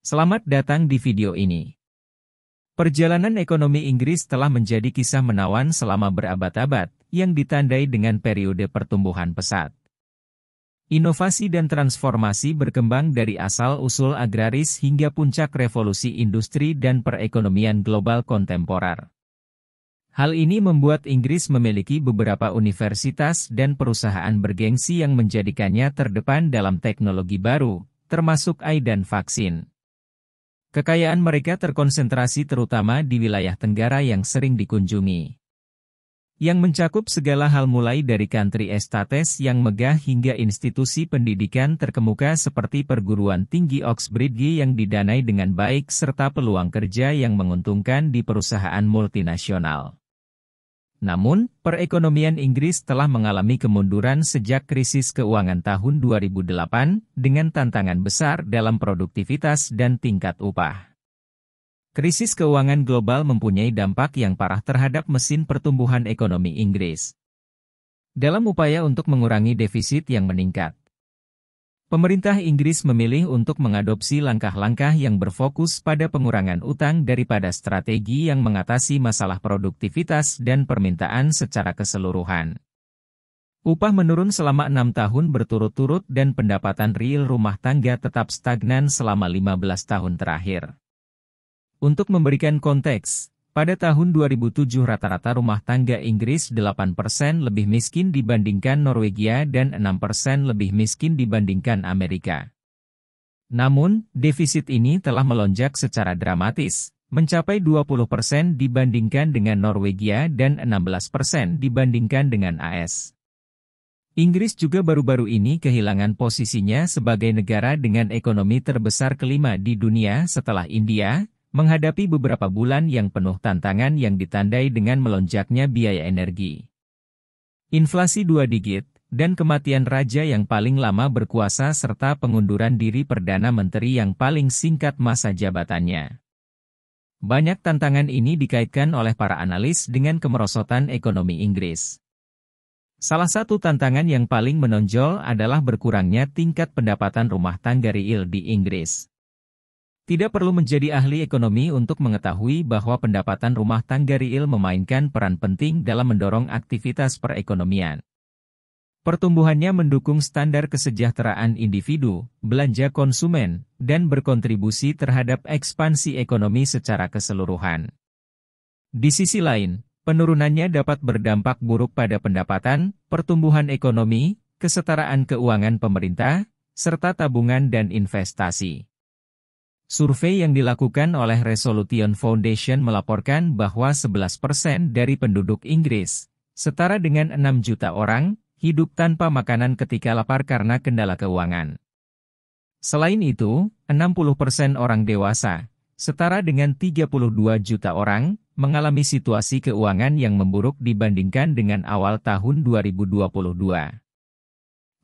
Selamat datang di video ini. Perjalanan ekonomi Inggris telah menjadi kisah menawan selama berabad-abad, yang ditandai dengan periode pertumbuhan pesat. Inovasi dan transformasi berkembang dari asal-usul agraris hingga puncak revolusi industri dan perekonomian global kontemporer. Hal ini membuat Inggris memiliki beberapa universitas dan perusahaan bergengsi yang menjadikannya terdepan dalam teknologi baru, termasuk AI dan vaksin. Kekayaan mereka terkonsentrasi terutama di wilayah Tenggara yang sering dikunjungi, yang mencakup segala hal mulai dari country estates yang megah hingga institusi pendidikan terkemuka seperti perguruan tinggi Oxbridge yang didanai dengan baik serta peluang kerja yang menguntungkan di perusahaan multinasional. Namun, perekonomian Inggris telah mengalami kemunduran sejak krisis keuangan tahun 2008 dengan tantangan besar dalam produktivitas dan tingkat upah. Krisis keuangan global mempunyai dampak yang parah terhadap mesin pertumbuhan ekonomi Inggris. Dalam upaya untuk mengurangi defisit yang meningkat, pemerintah Inggris memilih untuk mengadopsi langkah-langkah yang berfokus pada pengurangan utang daripada strategi yang mengatasi masalah produktivitas dan permintaan secara keseluruhan. Upah menurun selama 6 tahun berturut-turut dan pendapatan real rumah tangga tetap stagnan selama 15 tahun terakhir. Untuk memberikan konteks, pada tahun 2007 rata-rata rumah tangga Inggris 8% lebih miskin dibandingkan Norwegia dan 6% lebih miskin dibandingkan Amerika. Namun, defisit ini telah melonjak secara dramatis, mencapai 20% dibandingkan dengan Norwegia dan 16% dibandingkan dengan AS. Inggris juga baru-baru ini kehilangan posisinya sebagai negara dengan ekonomi terbesar kelima di dunia setelah India, menghadapi beberapa bulan yang penuh tantangan yang ditandai dengan melonjaknya biaya energi, inflasi 2 digit, dan kematian raja yang paling lama berkuasa serta pengunduran diri Perdana Menteri yang paling singkat masa jabatannya. Banyak tantangan ini dikaitkan oleh para analis dengan kemerosotan ekonomi Inggris. Salah satu tantangan yang paling menonjol adalah berkurangnya tingkat pendapatan rumah tangga real di Inggris. Tidak perlu menjadi ahli ekonomi untuk mengetahui bahwa pendapatan rumah tangga real memainkan peran penting dalam mendorong aktivitas perekonomian. Pertumbuhannya mendukung standar kesejahteraan individu, belanja konsumen, dan berkontribusi terhadap ekspansi ekonomi secara keseluruhan. Di sisi lain, penurunannya dapat berdampak buruk pada pendapatan, pertumbuhan ekonomi, kesetaraan keuangan pemerintah, serta tabungan dan investasi. Survei yang dilakukan oleh Resolution Foundation melaporkan bahwa 11% dari penduduk Inggris, setara dengan 6 juta orang, hidup tanpa makanan ketika lapar karena kendala keuangan. Selain itu, 60% orang dewasa, setara dengan 32 juta orang, mengalami situasi keuangan yang memburuk dibandingkan dengan awal tahun 2022.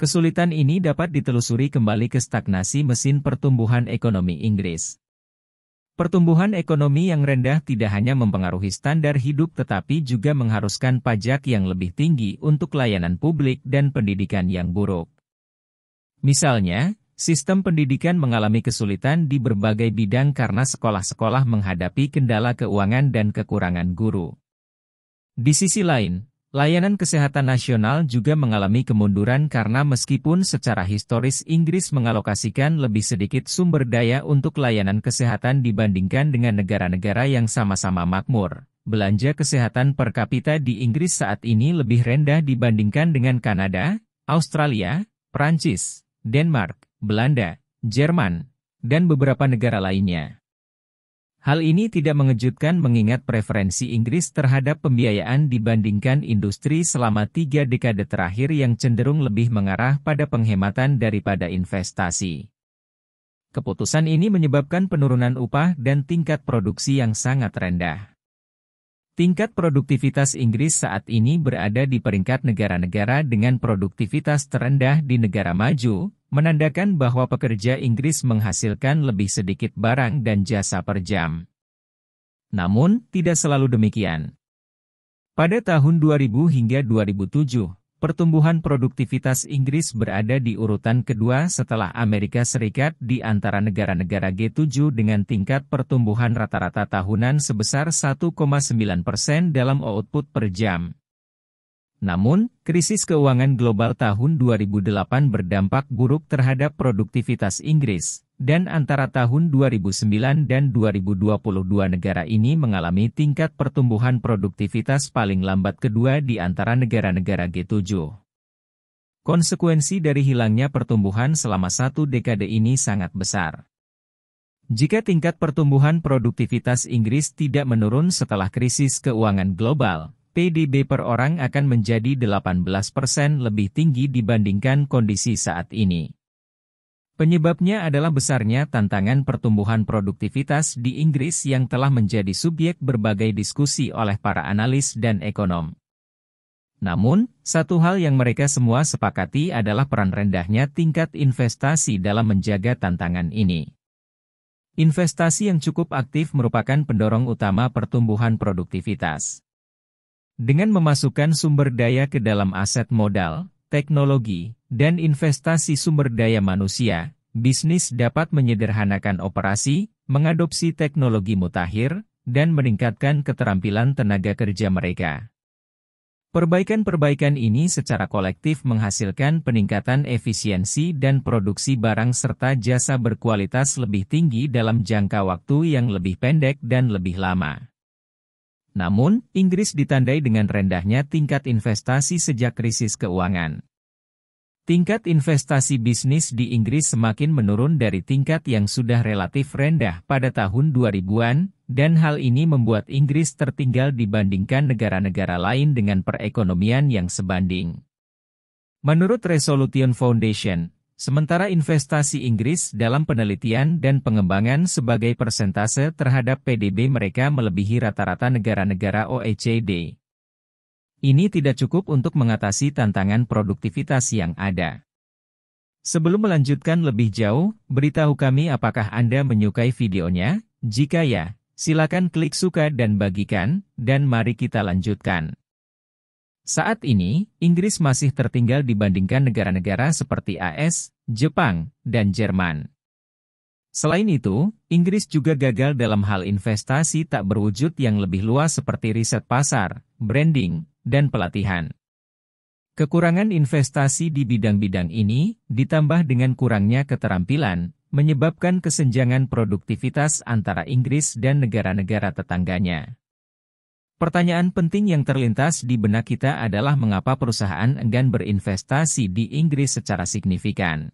Kesulitan ini dapat ditelusuri kembali ke stagnasi mesin pertumbuhan ekonomi Inggris. Pertumbuhan ekonomi yang rendah tidak hanya mempengaruhi standar hidup tetapi juga mengharuskan pajak yang lebih tinggi untuk layanan publik dan pendidikan yang buruk. Misalnya, sistem pendidikan mengalami kesulitan di berbagai bidang karena sekolah-sekolah menghadapi kendala keuangan dan kekurangan guru. Di sisi lain, layanan kesehatan nasional juga mengalami kemunduran karena meskipun secara historis Inggris mengalokasikan lebih sedikit sumber daya untuk layanan kesehatan dibandingkan dengan negara-negara yang sama-sama makmur, belanja kesehatan per kapita di Inggris saat ini lebih rendah dibandingkan dengan Kanada, Australia, Prancis, Denmark, Belanda, Jerman, dan beberapa negara lainnya. Hal ini tidak mengejutkan mengingat preferensi Inggris terhadap pembiayaan dibandingkan industri selama 3 dekade terakhir yang cenderung lebih mengarah pada penghematan daripada investasi. Keputusan ini menyebabkan penurunan upah dan tingkat produksi yang sangat rendah. Tingkat produktivitas Inggris saat ini berada di peringkat negara-negara dengan produktivitas terendah di negara maju, menandakan bahwa pekerja Inggris menghasilkan lebih sedikit barang dan jasa per jam. Namun, tidak selalu demikian. Pada tahun 2000 hingga 2007, pertumbuhan produktivitas Inggris berada di urutan kedua setelah Amerika Serikat di antara negara-negara G7 dengan tingkat pertumbuhan rata-rata tahunan sebesar 1,9% dalam output per jam. Namun, krisis keuangan global tahun 2008 berdampak buruk terhadap produktivitas Inggris, dan antara tahun 2009 dan 2022 negara ini mengalami tingkat pertumbuhan produktivitas paling lambat kedua di antara negara-negara G7. Konsekuensi dari hilangnya pertumbuhan selama satu dekade ini sangat besar. Jika tingkat pertumbuhan produktivitas Inggris tidak menurun setelah krisis keuangan global, PDB per orang akan menjadi 18% lebih tinggi dibandingkan kondisi saat ini. Penyebabnya adalah besarnya tantangan pertumbuhan produktivitas di Inggris yang telah menjadi subjek berbagai diskusi oleh para analis dan ekonom. Namun, satu hal yang mereka semua sepakati adalah peran rendahnya tingkat investasi dalam menjaga tantangan ini. Investasi yang cukup aktif merupakan pendorong utama pertumbuhan produktivitas. Dengan memasukkan sumber daya ke dalam aset modal, teknologi, dan investasi sumber daya manusia, bisnis dapat menyederhanakan operasi, mengadopsi teknologi mutakhir, dan meningkatkan keterampilan tenaga kerja mereka. Perbaikan-perbaikan ini secara kolektif menghasilkan peningkatan efisiensi dan produksi barang serta jasa berkualitas lebih tinggi dalam jangka waktu yang lebih pendek dan lebih lama. Namun, Inggris ditandai dengan rendahnya tingkat investasi sejak krisis keuangan. Tingkat investasi bisnis di Inggris semakin menurun dari tingkat yang sudah relatif rendah pada tahun 2000-an, dan hal ini membuat Inggris tertinggal dibandingkan negara-negara lain dengan perekonomian yang sebanding. Menurut Resolution Foundation, sementara investasi Inggris dalam penelitian dan pengembangan sebagai persentase terhadap PDB mereka melebihi rata-rata negara-negara OECD. Ini tidak cukup untuk mengatasi tantangan produktivitas yang ada. Sebelum melanjutkan lebih jauh, beritahu kami apakah Anda menyukai videonya. Jika ya, silakan klik suka dan bagikan, dan mari kita lanjutkan. Saat ini, Inggris masih tertinggal dibandingkan negara-negara seperti AS, Jepang, dan Jerman. Selain itu, Inggris juga gagal dalam hal investasi tak berwujud yang lebih luas seperti riset pasar, branding, dan pelatihan. Kekurangan investasi di bidang-bidang ini, ditambah dengan kurangnya keterampilan, menyebabkan kesenjangan produktivitas antara Inggris dan negara-negara tetangganya. Pertanyaan penting yang terlintas di benak kita adalah mengapa perusahaan enggan berinvestasi di Inggris secara signifikan.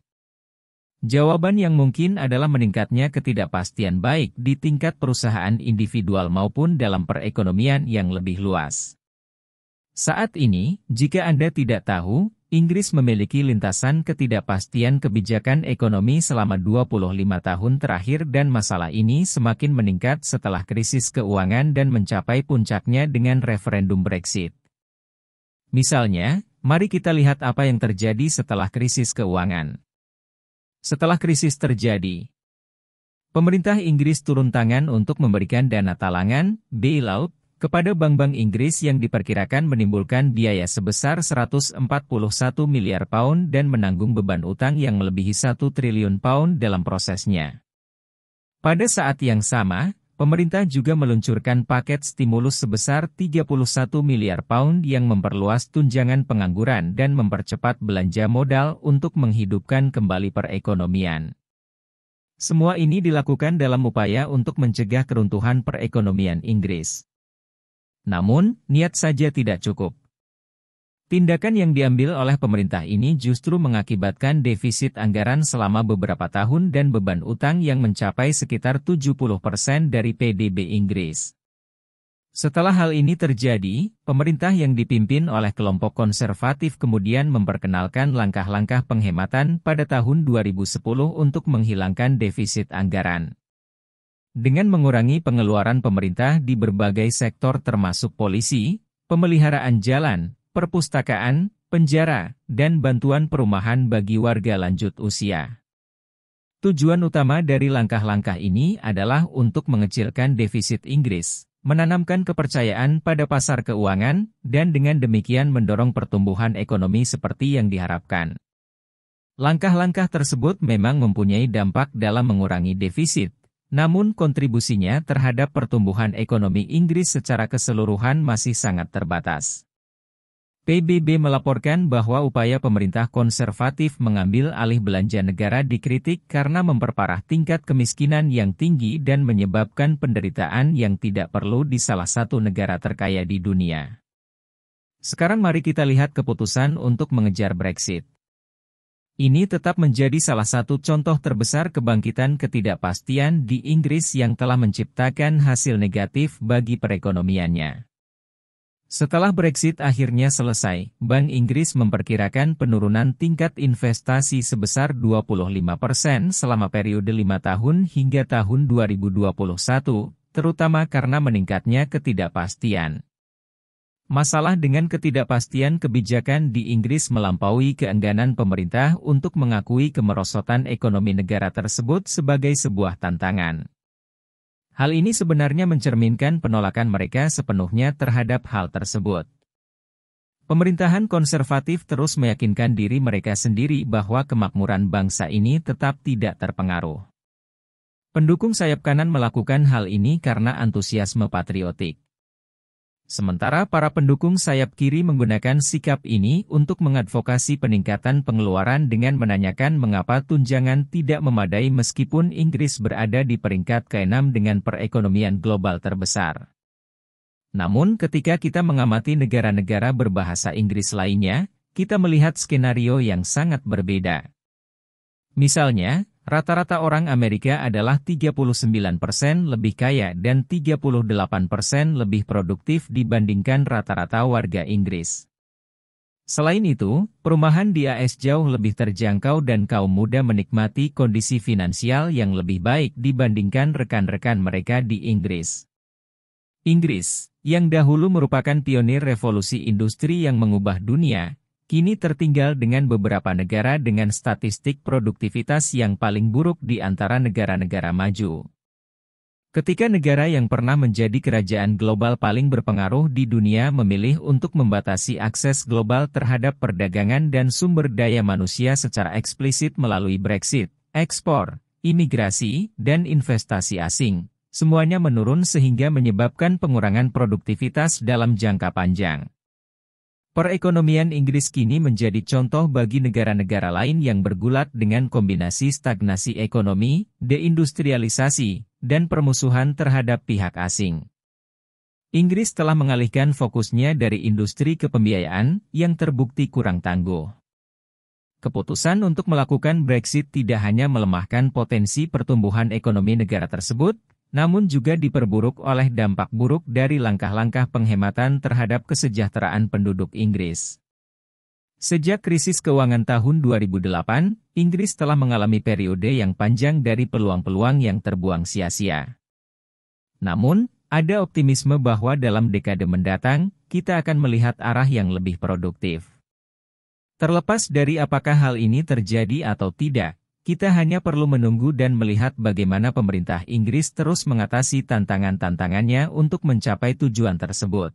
Jawaban yang mungkin adalah meningkatnya ketidakpastian baik di tingkat perusahaan individual maupun dalam perekonomian yang lebih luas. Saat ini, jika Anda tidak tahu, Inggris memiliki lintasan ketidakpastian kebijakan ekonomi selama 25 tahun terakhir dan masalah ini semakin meningkat setelah krisis keuangan dan mencapai puncaknya dengan referendum Brexit. Misalnya, mari kita lihat apa yang terjadi setelah krisis keuangan. Setelah krisis terjadi, pemerintah Inggris turun tangan untuk memberikan dana talangan, bailout, kepada bank-bank Inggris yang diperkirakan menimbulkan biaya sebesar 141 miliar pound dan menanggung beban utang yang melebihi 1 triliun pound dalam prosesnya. Pada saat yang sama, pemerintah juga meluncurkan paket stimulus sebesar 31 miliar pound yang memperluas tunjangan pengangguran dan mempercepat belanja modal untuk menghidupkan kembali perekonomian. Semua ini dilakukan dalam upaya untuk mencegah keruntuhan perekonomian Inggris. Namun, niat saja tidak cukup. Tindakan yang diambil oleh pemerintah ini justru mengakibatkan defisit anggaran selama beberapa tahun dan beban utang yang mencapai sekitar 70% dari PDB Inggris. Setelah hal ini terjadi, pemerintah yang dipimpin oleh kelompok konservatif kemudian memperkenalkan langkah-langkah penghematan pada tahun 2010 untuk menghilangkan defisit anggaran. Dengan mengurangi pengeluaran pemerintah di berbagai sektor termasuk polisi, pemeliharaan jalan, perpustakaan, penjara, dan bantuan perumahan bagi warga lanjut usia. Tujuan utama dari langkah-langkah ini adalah untuk mengecilkan defisit Inggris, menanamkan kepercayaan pada pasar keuangan, dan dengan demikian mendorong pertumbuhan ekonomi seperti yang diharapkan. Langkah-langkah tersebut memang mempunyai dampak dalam mengurangi defisit, namun kontribusinya terhadap pertumbuhan ekonomi Inggris secara keseluruhan masih sangat terbatas. PBB melaporkan bahwa upaya pemerintah konservatif mengambil alih belanja negara dikritik karena memperparah tingkat kemiskinan yang tinggi dan menyebabkan penderitaan yang tidak perlu di salah satu negara terkaya di dunia. Sekarang mari kita lihat keputusan untuk mengejar Brexit. Ini tetap menjadi salah satu contoh terbesar kebangkitan ketidakpastian di Inggris yang telah menciptakan hasil negatif bagi perekonomiannya. Setelah Brexit akhirnya selesai, Bank Inggris memperkirakan penurunan tingkat investasi sebesar 25% selama periode 5 tahun hingga tahun 2021, terutama karena meningkatnya ketidakpastian. Masalah dengan ketidakpastian kebijakan di Inggris melampaui keengganan pemerintah untuk mengakui kemerosotan ekonomi negara tersebut sebagai sebuah tantangan. Hal ini sebenarnya mencerminkan penolakan mereka sepenuhnya terhadap hal tersebut. Pemerintahan konservatif terus meyakinkan diri mereka sendiri bahwa kemakmuran bangsa ini tetap tidak terpengaruh. Pendukung sayap kanan melakukan hal ini karena antusiasme patriotik. Sementara para pendukung sayap kiri menggunakan sikap ini untuk mengadvokasi peningkatan pengeluaran dengan menanyakan mengapa tunjangan tidak memadai meskipun Inggris berada di peringkat ke-6 dengan perekonomian global terbesar. Namun ketika kita mengamati negara-negara berbahasa Inggris lainnya, kita melihat skenario yang sangat berbeda. Misalnya, rata-rata orang Amerika adalah 39% lebih kaya dan 38% lebih produktif dibandingkan rata-rata warga Inggris. Selain itu, perumahan di AS jauh lebih terjangkau dan kaum muda menikmati kondisi finansial yang lebih baik dibandingkan rekan-rekan mereka di Inggris. Inggris, yang dahulu merupakan pionir revolusi industri yang mengubah dunia, kini tertinggal dengan beberapa negara dengan statistik produktivitas yang paling buruk di antara negara-negara maju. Ketika negara yang pernah menjadi kerajaan global paling berpengaruh di dunia memilih untuk membatasi akses global terhadap perdagangan dan sumber daya manusia secara eksplisit melalui Brexit, ekspor, imigrasi, dan investasi asing, semuanya menurun sehingga menyebabkan pengurangan produktivitas dalam jangka panjang. Perekonomian Inggris kini menjadi contoh bagi negara-negara lain yang bergulat dengan kombinasi stagnasi ekonomi, deindustrialisasi, dan permusuhan terhadap pihak asing. Inggris telah mengalihkan fokusnya dari industri ke pembiayaan yang terbukti kurang tangguh. Keputusan untuk melakukan Brexit tidak hanya melemahkan potensi pertumbuhan ekonomi negara tersebut, namun juga diperburuk oleh dampak buruk dari langkah-langkah penghematan terhadap kesejahteraan penduduk Inggris. Sejak krisis keuangan tahun 2008, Inggris telah mengalami periode yang panjang dari peluang-peluang yang terbuang sia-sia. Namun, ada optimisme bahwa dalam dekade mendatang, kita akan melihat arah yang lebih produktif. Terlepas dari apakah hal ini terjadi atau tidak, kita hanya perlu menunggu dan melihat bagaimana pemerintah Inggris terus mengatasi tantangan-tantangannya untuk mencapai tujuan tersebut.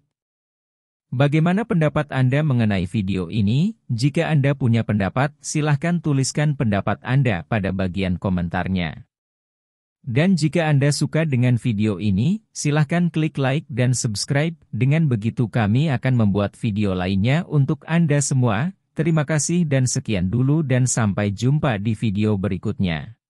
Bagaimana pendapat Anda mengenai video ini? Jika Anda punya pendapat, silahkan tuliskan pendapat Anda pada bagian komentarnya. Dan jika Anda suka dengan video ini, silahkan klik like dan subscribe, dengan begitu kami akan membuat video lainnya untuk Anda semua. Terima kasih dan sekian dulu dan sampai jumpa di video berikutnya.